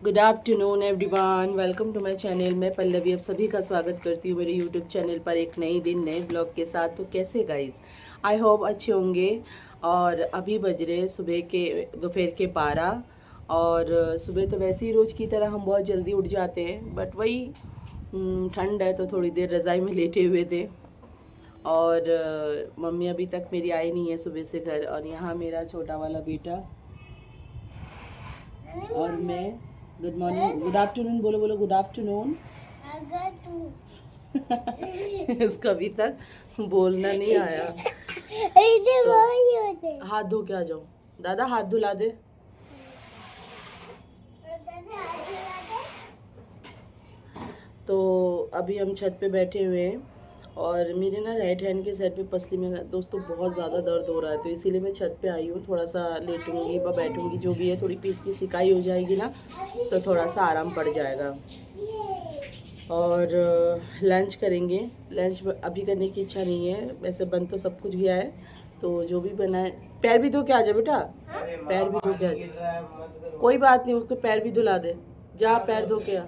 Good afternoon everyone, welcome to my channel. मैं पल्लवी आप सभी का स्वागत करती हूँ मेरे यूट्यूब चैनल पर एक नई दिन नए ब्लॉग के साथ। तो कैसे गाइस, आई होप अच्छे होंगे। और अभी बज रहे सुबह के दोपहर के 12 और सुबह तो वैसे ही रोज़ की तरह हम बहुत जल्दी उठ जाते हैं, बट वही ठंड है तो थोड़ी देर रज़ाई में लेटे हुए थे। और मम्मी अभी तक मेरी आई नहीं है सुबह से घर। और यहाँ मेरा छोटा वाला बेटा और मैं। गुड मॉर्निंग, गुड आफ्टरनून बोलो, बोलो गुड आफ्टरनून। इसका अभी तक बोलना नहीं आया। तो हाथ धो के आ जाओ, दादा हाथ धुला दे। तो अभी हम छत पे बैठे हुए हैं और मेरे ना राइट हैंड के साइड पे पसली में दोस्तों बहुत ज़्यादा दर्द हो रहा है, तो इसीलिए मैं छत पे आई हूँ। थोड़ा सा लेटूंगी व बैठूंगी, जो भी है थोड़ी पीठ की सिकाई हो जाएगी ना तो थोड़ा सा आराम पड़ जाएगा। और लंच करेंगे। लंच अभी करने की इच्छा नहीं है, वैसे बन तो सब कुछ गया है, तो जो भी बना है। पैर भी धो के आ जा बेटा, पैर भी धो के आ जा। कोई बात नहीं, उसको पैर भी धुला दे, जा पैर धो के आ।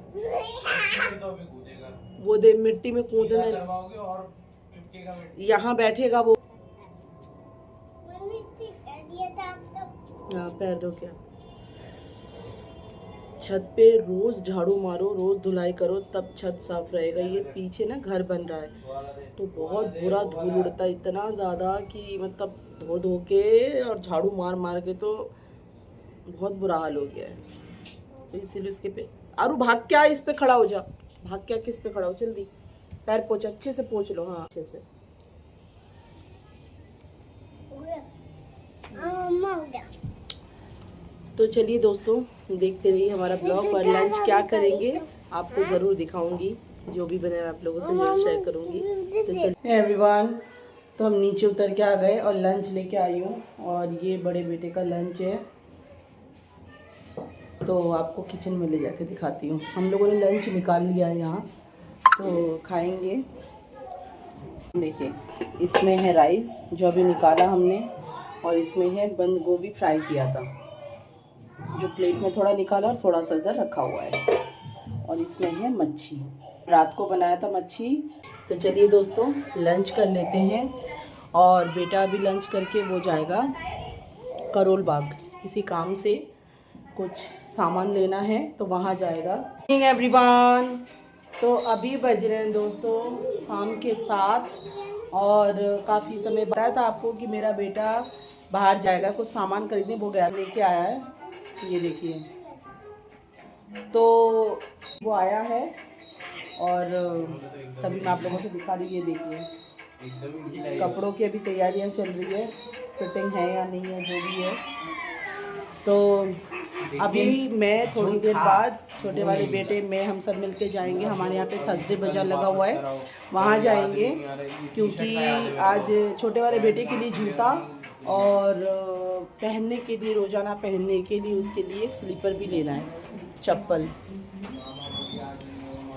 वो दे मिट्टी में कूदने, यहाँ बैठेगा वो। हाँ पैर धो के आ। छत पे रोज झाड़ू मारो, रोज धुलाई करो, तब छत साफ रहेगा। ये पीछे ना घर बन रहा है तो बहुत बुरा धूल उड़ता है, इतना ज़्यादा कि मतलब धो धो के और झाड़ू मार मार के तो बहुत बुरा हाल हो गया है। तो इसीलिए उसके पे आरू भाग क्या, इस पे खड़ा हो जा, भाग क्या किस पे खड़ा हो, जल्दी पैर पोछ, अच्छे से पोछ लो। हाँ अच्छे से। तो चलिए दोस्तों, देखते रहिए हमारा ब्लॉग और लंच क्या करेंगे आपको ज़रूर दिखाऊंगी, जो भी बने आप लोगों से जरूर शेयर करूंगी। तो चलिए एवरीवन, तो हम नीचे उतर के आ गए और लंच लेके आई हूँ। और ये बड़े बेटे का लंच है, तो आपको किचन में ले जाके दिखाती हूँ। हम लोगों ने लंच निकाल लिया है यहाँ, तो खाएंगे। देखिए इसमें है राइस जो अभी निकाला हमने, और इसमें है बंद गोभी फ्राई किया था जो प्लेट में थोड़ा निकाला और थोड़ा सा इधर रखा हुआ है। और इसमें है मच्छी, रात को बनाया था मच्छी। तो चलिए दोस्तों लंच कर लेते हैं। और बेटा अभी लंच करके वो जाएगा करोल बाग, किसी काम से कुछ सामान लेना है तो वहाँ जाएगा। एवरीवन, तो अभी बज रहे हैं दोस्तों शाम के 7 और काफ़ी समय बताया था आपको कि मेरा बेटा बाहर जाएगा कुछ सामान खरीदने, वो गया लेके आया है। ये देखिए, तो वो आया है और तभी मैं आप लोगों से दिखा रही हूँ। ये देखिए कपड़ों की अभी तैयारियां चल रही है, फिटिंग है या नहीं है जो भी है। तो अभी मैं थोड़ी देर बाद छोटे वाले बेटे में हम सब मिलके जाएंगे। हमारे यहाँ पे थर्सडे बाजार लगा हुआ है, वहाँ जाएंगे, क्योंकि आज छोटे वाले बेटे के लिए जूता और पहनने के लिए, रोज़ाना पहनने के लिए उसके लिए एक स्लीपर भी लेना है, चप्पल।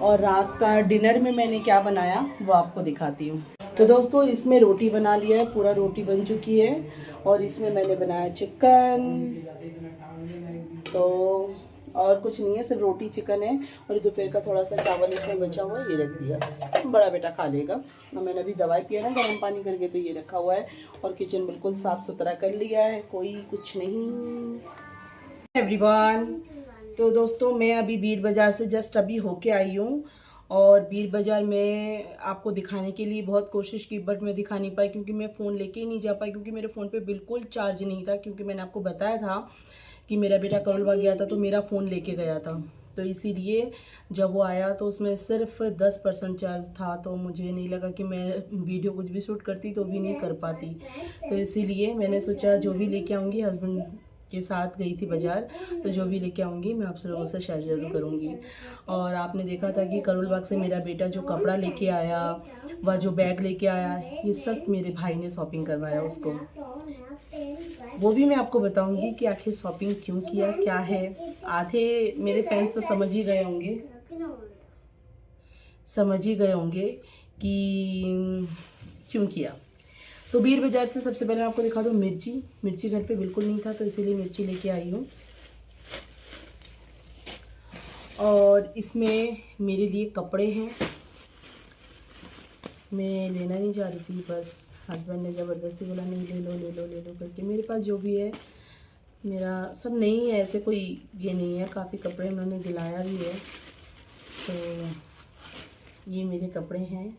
और रात का डिनर में मैंने क्या बनाया वो आपको दिखाती हूँ। तो दोस्तों इसमें रोटी बना लिया है, पूरा रोटी बन चुकी है। और इसमें मैंने बनाया चिकन, तो और कुछ नहीं है, सिर्फ रोटी चिकन है। और दोपहर का थोड़ा सा चावल इसमें बचा हुआ है, ये रख दिया, बड़ा बेटा खा लेगा। और मैंने अभी दवाई पिया ना गर्म पानी करके, तो ये रखा हुआ है। और किचन बिल्कुल साफ़ सुथरा कर लिया है, कोई कुछ नहीं। एवरीवन, तो दोस्तों मैं अभी बीर बाज़ार से जस्ट अभी होके आई हूँ। और बीर बाज़ार में आपको दिखाने के लिए बहुत कोशिश की, बट मैं दिखा नहीं पाई क्योंकि मैं फ़ोन लेके ही नहीं जा पाई, क्योंकि मेरे फ़ोन पे बिल्कुल चार्ज नहीं था। क्योंकि मैंने आपको बताया था कि मेरा बेटा करोलबाग गया था तो मेरा फ़ोन लेके गया था, तो इसीलिए जब वो आया तो उसमें सिर्फ 10% चार्ज था। तो मुझे नहीं लगा कि मैं वीडियो कुछ भी शूट करती तो भी नहीं कर पाती, तो इसीलिए मैंने सोचा जो भी लेके आऊँगी, हस्बैंड के साथ गई थी बाज़ार, तो जो भी लेके आऊँगी मैं आप लोगों से शेयर जरूर करूँगी। और आपने देखा था कि करोलबाग से मेरा बेटा जो कपड़ा लेके आया, वह जो बैग लेके आया, ये सब मेरे भाई ने शॉपिंग करवाया उसको। वो भी मैं आपको बताऊंगी कि आखिर शॉपिंग क्यों किया, क्या है। आधे मेरे फैंस तो समझ ही गए होंगे कि क्यों किया। तो बीर बाज़ार से सबसे पहले आपको दिखा दूँ मिर्ची घर पे बिल्कुल नहीं था, तो इसीलिए मिर्ची लेके आई हूँ। और इसमें मेरे लिए कपड़े हैं। मैं लेना नहीं चाह रही थी, बस हस्बैंड ने ज़बरदस्ती बोला नहीं ले लो ले लो ले लो करके। मेरे पास जो भी है मेरा सब नहीं है, ऐसे कोई ये नहीं है, काफ़ी कपड़े उन्होंने दिलाया भी है। तो ये मेरे कपड़े हैं,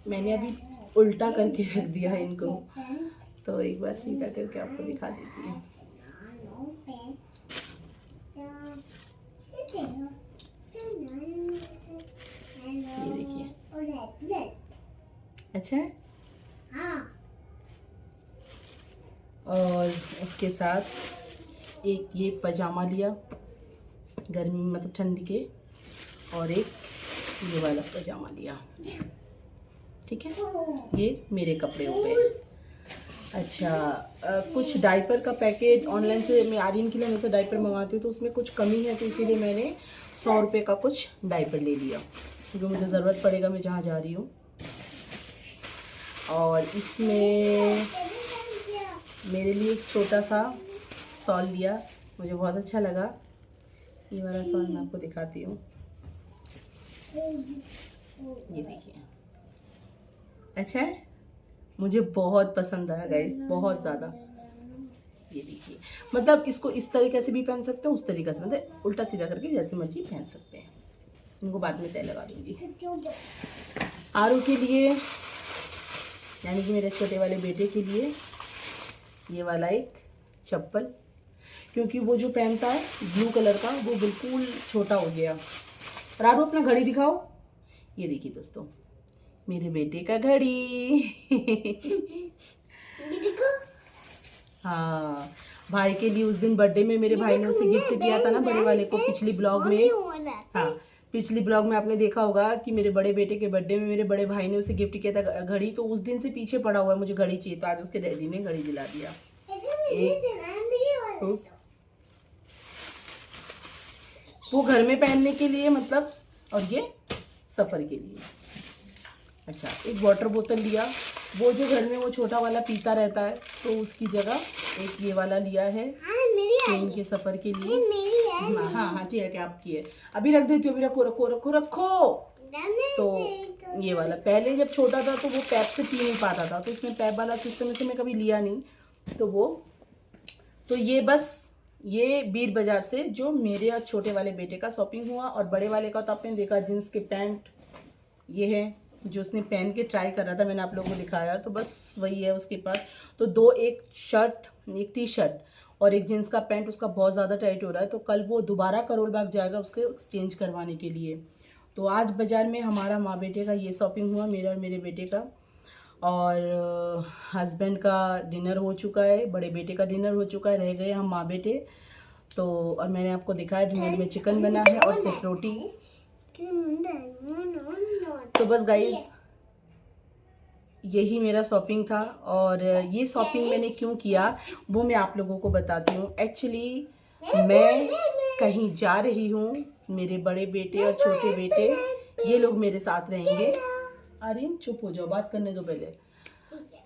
मैंने अभी उल्टा करके रख दिया है इनको, तो एक बार सीधा करके आपको दिखा देती हूँ। ये देखिए, अच्छा है। और उसके साथ एक ये पजामा लिया गर्मी मतलब ठंडी के, और एक ये वाला पजामा लिया, ठीक है। ये मेरे कपड़े हो गए। अच्छा, कुछ डायपर का पैकेट ऑनलाइन से मैं आर्यन के लिए हमेशा डायपर मंगाती हूँ, तो उसमें कुछ कमी है, तो इसीलिए मैंने 100 रुपये का कुछ डायपर ले लिया, क्योंकि मुझे ज़रूरत पड़ेगा मैं जहाँ जा रही हूँ। और इसमें मेरे लिए एक छोटा सा शॉल लिया, मुझे बहुत अच्छा लगा। ये वाला शॉल मैं आपको दिखाती हूँ, ये देखिए, अच्छा है, मुझे बहुत पसंद आया गाइस, बहुत ज़्यादा। ये देखिए, मतलब इसको इस तरीके से भी पहन सकते हैं, उस तरीके से, मतलब उल्टा सीधा करके जैसे मर्जी पहन सकते हैं। इनको बाद में तय लगा दूंगी। आरू के लिए, यानी कि मेरे छोटे वाले बेटे के लिए, ये वाला एक चप्पल, क्योंकि वो जो पहनता है ब्लू कलर का, वो बिल्कुल छोटा हो गया। और आरू अपना घड़ी दिखाओ। ये देखिए दोस्तों, मेरे बेटे का घड़ी। हाँ, भाई के लिए उस दिन बर्थडे में मेरे भाई ने उसे गिफ्ट किया था ना, बड़े वाले को, पिछली ब्लॉग में। हाँ, पिछली ब्लॉग में आपने देखा होगा कि मेरे बड़े बेटे के बर्थडे में मेरे बड़े भाई ने उसे गिफ्ट किया था घड़ी, तो उस दिन से पीछे पड़ा हुआ है मुझे घड़ी चाहिए, तो आज उसके डैडी ने घड़ी दिला दिया। वो घर में पहनने के लिए मतलब, और ये सफ़र के लिए। अच्छा, एक वाटर बोतल लिया, वो जो घर में वो छोटा वाला पीता रहता है, तो उसकी जगह एक ये वाला लिया है ट्रेन के सफ़र के लिए। हाँ हाँ ठीक है, क्या आपकी है, अभी रख देती हूँ, अभी रखो रखो रखो रखो। तो ये वाला, पहले जब छोटा था तो वो पैप से पी नहीं पाता था, तो इसमें पैप वाला सिस्टम से मैं कभी लिया नहीं, तो वो, तो ये बस ये बीर बाजार से जो मेरे और छोटे वाले बेटे का शॉपिंग हुआ। और बड़े वाले का तो आपने देखा, जीन्स के पैंट ये है जो उसने पहन के ट्राई कर रहा था, मैंने आप लोगों को दिखाया, तो बस वही है उसके पास। तो दो, एक शर्ट, एक टी शर्ट और एक जीन्स का पैंट, उसका बहुत ज़्यादा टाइट हो रहा है, तो कल वो दोबारा करोल बाग जाएगा उसके एक्सचेंज करवाने के लिए। तो आज बाज़ार में हमारा माँ बेटे का ये शॉपिंग हुआ, मेरा और मेरे बेटे का। और हस्बैंड का डिनर हो चुका है, बड़े बेटे का डिनर हो चुका है, रह गए हम माँ बेटे। तो और मैंने आपको दिखाया डिनर में चिकन बना है और सिर्फ रोटी। तो बस गाइस, यही मेरा शॉपिंग था। और ये शॉपिंग मैंने क्यों किया वो मैं आप लोगों को बताती हूँ। एक्चुअली मैं कहीं जा रही हूँ, मेरे बड़े बेटे और छोटे बेटे ये लोग मेरे साथ रहेंगे। आर्यन चुप हो जाओ, बात करने दो पहले।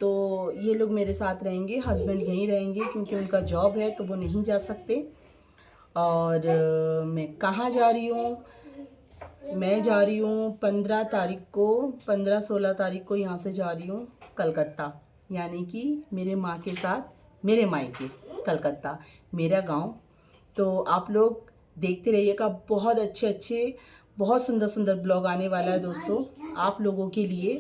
तो ये लोग मेरे साथ रहेंगे, हस्बैंड यहीं रहेंगे क्योंकि उनका जॉब है, तो वो नहीं जा सकते। और मैं कहाँ जा रही हूँ, मैं जा रही हूँ 15 तारीख को, 15-16 तारीख को यहाँ से जा रही हूँ कलकत्ता, यानी कि मेरे माँ के साथ मेरे मायके कलकत्ता, मेरा गांव। तो आप लोग देखते रहिएगा, बहुत अच्छे अच्छे बहुत सुंदर सुंदर ब्लॉग आने वाला है दोस्तों आप लोगों के लिए।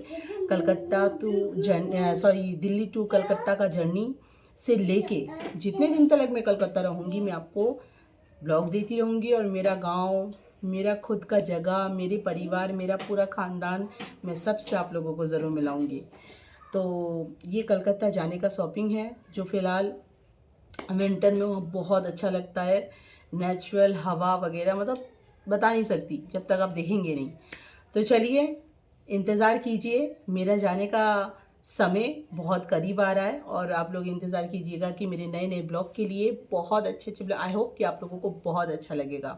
कलकत्ता टू दिल्ली टू कलकत्ता का जर्नी से लेके जितने दिन तक मैं कलकत्ता रहूँगी, मैं आपको ब्लॉग देती रहूँगी। और मेरा गांव, मेरा खुद का जगह, मेरे परिवार, मेरा पूरा ख़ानदान, मैं सबसे आप लोगों को ज़रूर मिलाऊंगी। तो ये कलकत्ता जाने का शॉपिंग है, जो फ़िलहाल विंटर में वहाँ बहुत अच्छा लगता है। नेचुरल हवा वगैरह, मतलब बता नहीं सकती जब तक आप देखेंगे नहीं। तो चलिए इंतज़ार कीजिए, मेरा जाने का समय बहुत करीब आ रहा है। और आप लोग इंतज़ार कीजिएगा कि मेरे नए नए ब्लॉग के लिए बहुत अच्छे अच्छे ब्लॉग, आई होप कि आप लोगों को बहुत अच्छा लगेगा।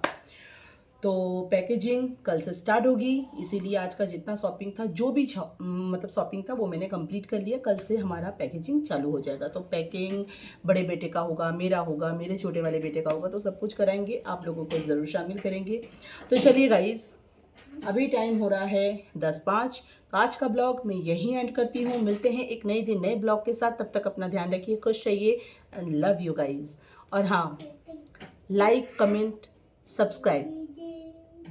तो तो पैकेजिंग कल से स्टार्ट होगी, इसीलिए आज का जितना शॉपिंग था, जो भी मतलब शॉपिंग था वो मैंने कंप्लीट कर लिया। कल से हमारा पैकेजिंग चालू हो जाएगा। तो पैकिंग बड़े बेटे का होगा, मेरा होगा, मेरे छोटे वाले बेटे का होगा, तो सब कुछ कराएंगे, आप लोगों को ज़रूर शामिल करेंगे। तो चलिए गाइज़, अभी टाइम हो रहा है 10:05। तो आज का ब्लॉग मैं यहीं एंड करती हूँ। मिलते हैं एक नए दिन नए ब्लॉग के साथ। तब तक अपना ध्यान रखिए, खुश रहिए एंड लव यू गाइज़। और हाँ, लाइक कमेंट सब्सक्राइब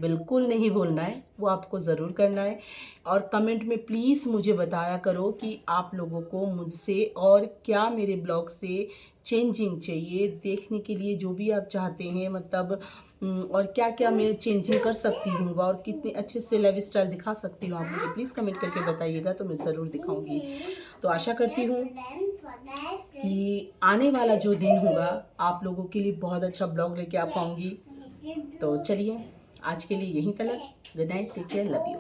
बिल्कुल नहीं भूलना है, वो आपको ज़रूर करना है। और कमेंट में प्लीज़ मुझे बताया करो कि आप लोगों को मुझसे और क्या मेरे ब्लॉग से चेंजिंग चाहिए, देखने के लिए जो भी आप चाहते हैं, मतलब और क्या क्या मैं चेंजिंग कर सकती हूँ और कितने अच्छे से लाइफ स्टाइल दिखा सकती हूँ, आप मुझे प्लीज़ कमेंट करके बताइएगा, तो मैं ज़रूर दिखाऊंगी। तो आशा करती हूँ कि आने वाला जो दिन होगा आप लोगों के लिए बहुत अच्छा ब्लॉग लेके आ पाऊँगी। तो चलिए, आज के लिए यहीं तक। Good night, take care, love you.